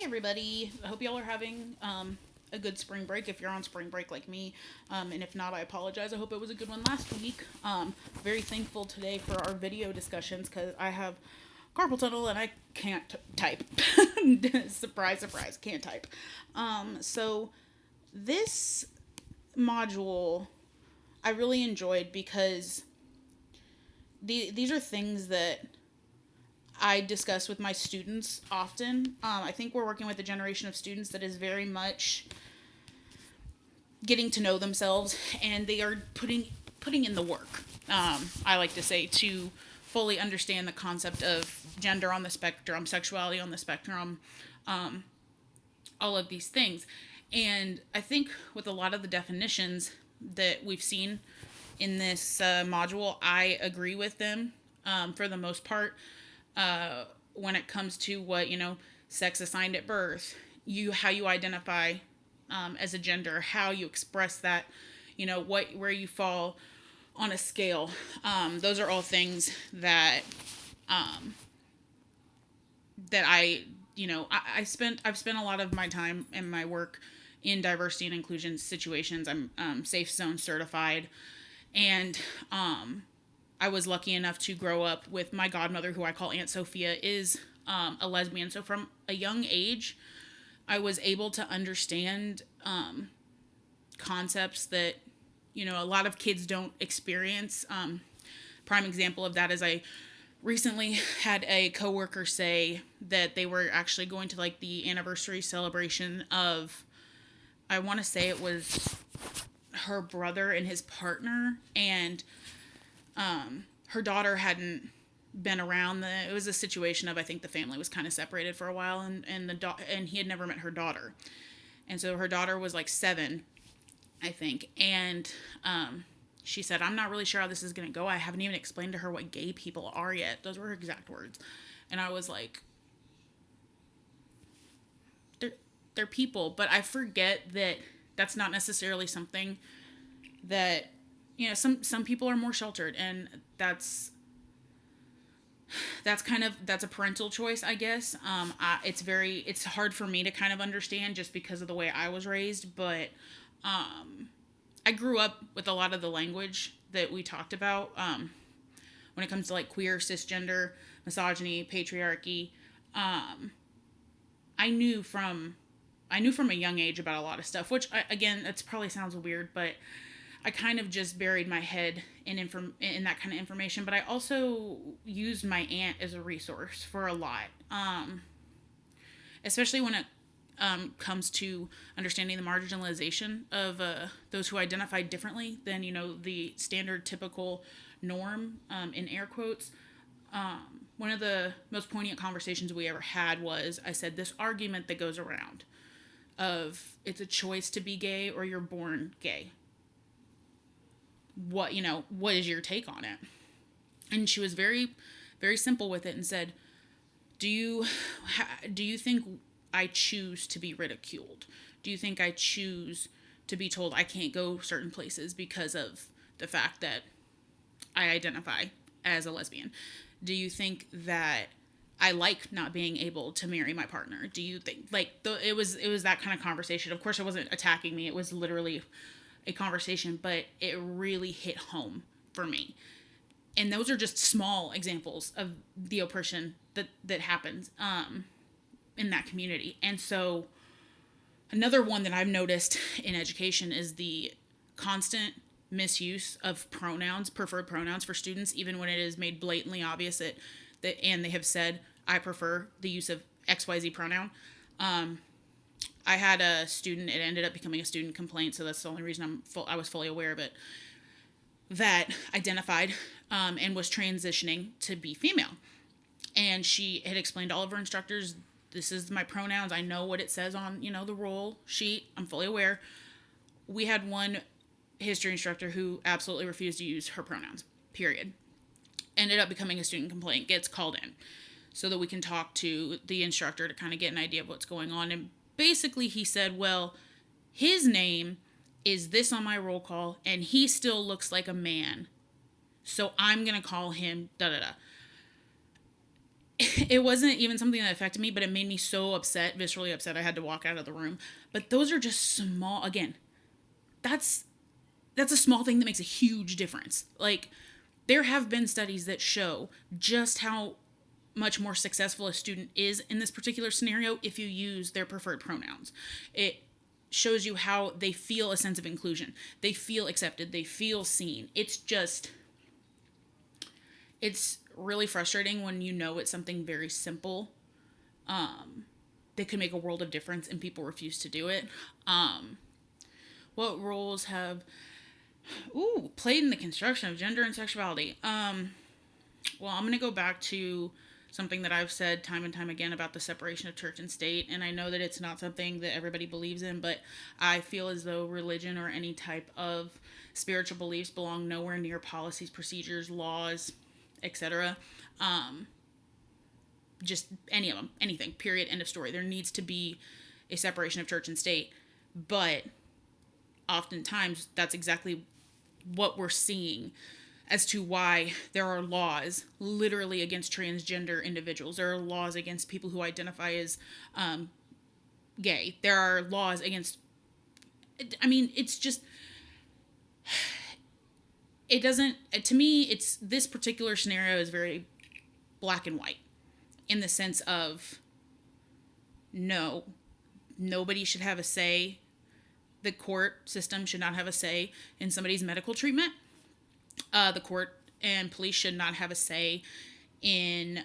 Everybody. I hope y'all are having a good spring break if you're on spring break like me. And if not, I apologize. I hope it was a good one last week. Very thankful today for our video discussions because I have carpal tunnel and I can't type. Surprise, surprise, can't type. So this module I really enjoyed because these are things that I discuss with my students often. I think we're working with a generation of students that is very much getting to know themselves, and they are putting in the work. I like to say to fully understand the concept of gender on the spectrum, sexuality on the spectrum, all of these things. And I think with a lot of the definitions that we've seen in this module, I agree with them for the most part when it comes to what sex assigned at birth, how you identify as a gender, how you express that, what where you fall on a scale. Those are all things that I've spent a lot of my time and my work in diversity and inclusion situations. I'm Safe Zone certified, and I was lucky enough to grow up with my godmother, who I call Aunt Sophia, is a lesbian. So from a young age, I was able to understand concepts that a lot of kids don't experience. Prime example of that is I recently had a coworker say that they were actually going to like the anniversary celebration of, I want to say it was her brother and his partner, and her daughter hadn't been around. It was a situation of, I think the family was kind of separated for a while, and he had never met her daughter, and so her daughter was like 7, I think, and she said, "I'm not really sure how this is going to go. I haven't even explained to her what gay people are yet." Those were her exact words, and I was like, "They're people," but I forget that that's not necessarily something that some people are more sheltered, and that's a parental choice, I guess. It's hard for me to kind of understand just because of the way I was raised, but I grew up with a lot of the language that we talked about when it comes to like queer, cisgender, misogyny, patriarchy. I knew from I knew from a young age about a lot of stuff, which again, it probably sounds weird, but I kind of just buried my head in that kind of information. But I also used my aunt as a resource for a lot, especially when it comes to understanding the marginalization of those who identify differently than the standard typical norm, in air quotes. One of the most poignant conversations we ever had was, I said, this argument that goes around of it's a choice to be gay or you're born gay. What is your take on it? And she was very, very simple with it and said, do you think I choose to be ridiculed? Do you think I choose to be told I can't go certain places because of the fact that I identify as a lesbian? Do you think that I like not being able to marry my partner? Do you think it was that kind of conversation? Of course, it wasn't attacking me. It was literally a conversation, but it really hit home for me. And those are just small examples of the oppression that happens in that community. And so another one that I've noticed in education is the constant misuse of pronouns, preferred pronouns for students, even when it is made blatantly obvious and they have said, I prefer the use of XYZ pronoun. I had a student, it ended up becoming a student complaint, so that's the only reason I was fully aware of it, that identified and was transitioning to be female. And she had explained to all of her instructors, this is my pronouns. I know what it says on, the roll sheet. I'm fully aware. We had one history instructor who absolutely refused to use her pronouns, period. Ended up becoming a student complaint, gets called in so that we can talk to the instructor to kind of get an idea of what's going on. And basically he said, well, his name is this on my roll call and he still looks like a man, so I'm going to call him da-da-da. it wasn't even something that affected me, but it made me so upset, viscerally upset. I had to walk out of the room. But those are just small. Again, that's a small thing that makes a huge difference. Like, there have been studies that show just how much more successful a student is in this particular scenario if you use their preferred pronouns. It shows you how they feel a sense of inclusion. They feel accepted. They feel seen. It's really frustrating when you know it's something very simple that could make a world of difference and people refuse to do it. What roles have played in the construction of gender and sexuality? Well, I'm going to go back to something that I've said time and time again about the separation of church and state. And I know that it's not something that everybody believes in, but I feel as though religion or any type of spiritual beliefs belong nowhere near policies, procedures, laws, etc. Just any of them, anything, period, end of story. There needs to be a separation of church and state. But oftentimes that's exactly what we're seeing as to why there are laws literally against transgender individuals. There are laws against people who identify as gay. There are laws against, I mean, it's just, it doesn't, to me, it's, this particular scenario is very black and white in the sense of, no, nobody should have a say. The court system should not have a say in somebody's medical treatment. The court and police should not have a say in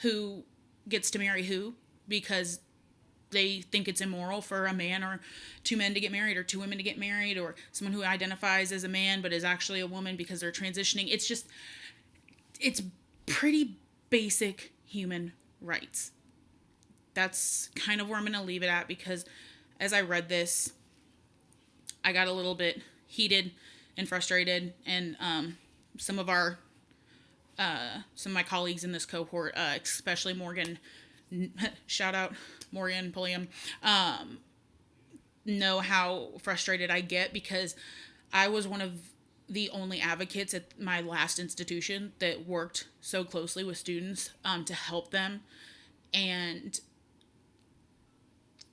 who gets to marry who, because they think it's immoral for a man or two men to get married, or two women to get married, or someone who identifies as a man but is actually a woman because they're transitioning. It's just, it's pretty basic human rights. That's kind of where I'm going to leave it at, because as I read this, I got a little bit heated and frustrated, and some of my colleagues in this cohort, especially Morgan, shout out Morgan Pulliam, know how frustrated I get, because I was one of the only advocates at my last institution that worked so closely with students to help them, and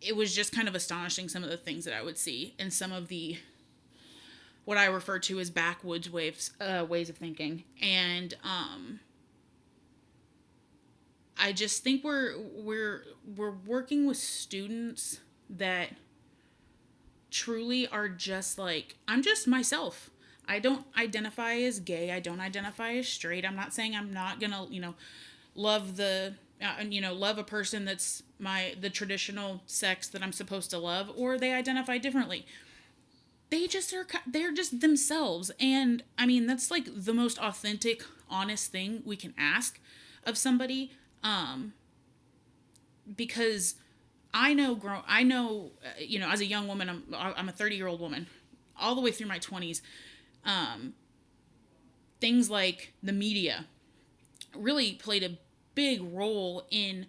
it was just kind of astonishing, some of the things that I would see, and some of the, what I refer to as backwoods ways of thinking. And I just think we're working with students that truly are just like, I'm just myself. I don't identify as gay. I don't identify as straight. I'm not saying I'm not gonna, love love a person that's the traditional sex that I'm supposed to love, or they identify differently. They're just themselves. And I mean, that's like the most authentic, honest thing we can ask of somebody. Because I know, as a young woman, I'm a 30-year-old woman, all the way through my 20s. Things like the media really played a big role in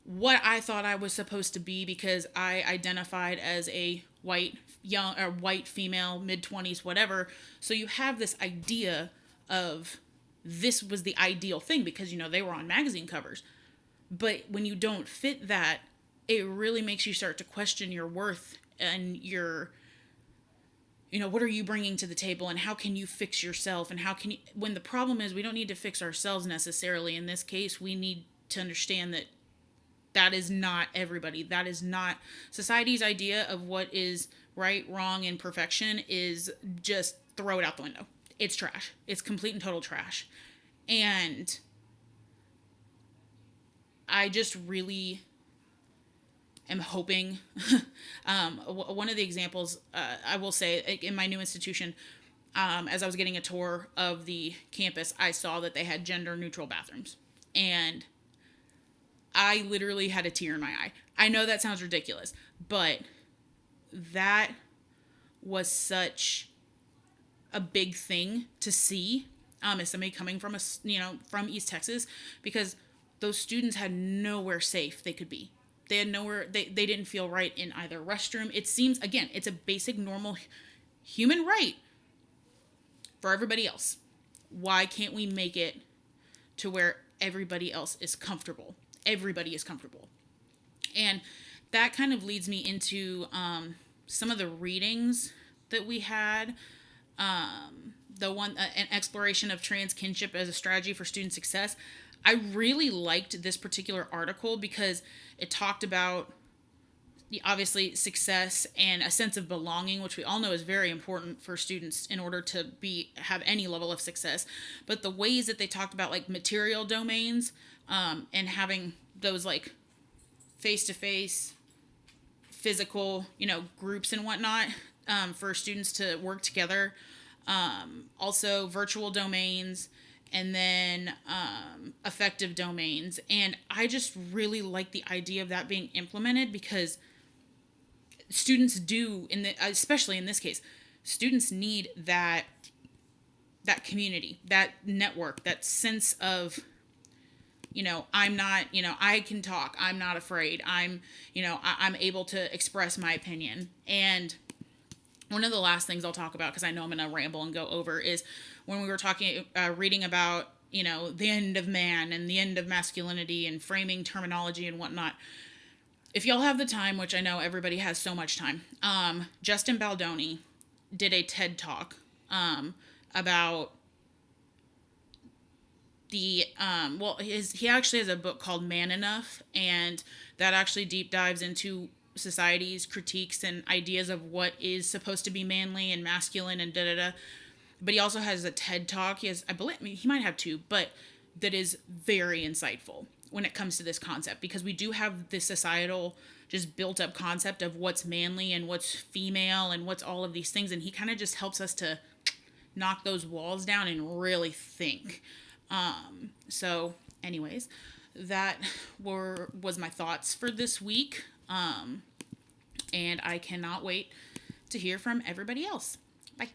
what I thought I was supposed to be, because I identified as a white female, mid-20s, whatever. So you have this idea of this was the ideal thing, because they were on magazine covers. But when you don't fit that, it really makes you start to question your worth and your, what are you bringing to the table, and how can you fix yourself, and how can you, when the problem is we don't need to fix ourselves necessarily. In this case, we need to understand that that is not everybody. That is not society's idea of what is right, wrong, and perfection. Is just throw it out the window. It's trash. It's complete and total trash. And I just really am hoping, one of the examples, I will say, in my new institution, as I was getting a tour of the campus, I saw that they had gender neutral bathrooms, and I literally had a tear in my eye. I know that sounds ridiculous, but that was such a big thing to see, as somebody coming from from East Texas, because those students had nowhere safe they could be. They had nowhere, they didn't feel right in either restroom. It seems, again, it's a basic, normal human right for everybody else. Why can't we make it to where everybody else is comfortable. Everybody is comfortable. And that kind of leads me into some of the readings that we had. The one, an exploration of trans kinship as a strategy for student success. I really liked this particular article because it talked about obviously success and a sense of belonging, which we all know is very important for students in order to have any level of success. But the ways that they talked about like material domains, and having those like face to face physical, groups and whatnot, for students to work together. Also virtual domains, and then affective domains. And I just really like the idea of that being implemented because students do, especially in this case, students need that community, that network, that sense of, I'm not, I can talk, I'm not afraid, I'm able to express my opinion. And one of the last things I'll talk about, because I know I'm going to ramble and go over, is when we were reading about, the end of man and the end of masculinity and framing terminology and whatnot. If y'all have the time, which I know everybody has so much time, Justin Baldoni did a TED Talk about he actually has a book called Man Enough, and that actually deep dives into society's critiques and ideas of what is supposed to be manly and masculine and da-da-da. But he also has a TED Talk. I believe he might have two, but that is very insightful when it comes to this concept, because we do have this societal just built up concept of what's manly and what's female and what's all of these things. And he kind of just helps us to knock those walls down and really think. So anyways, that was my thoughts for this week. And I cannot wait to hear from everybody else. Bye.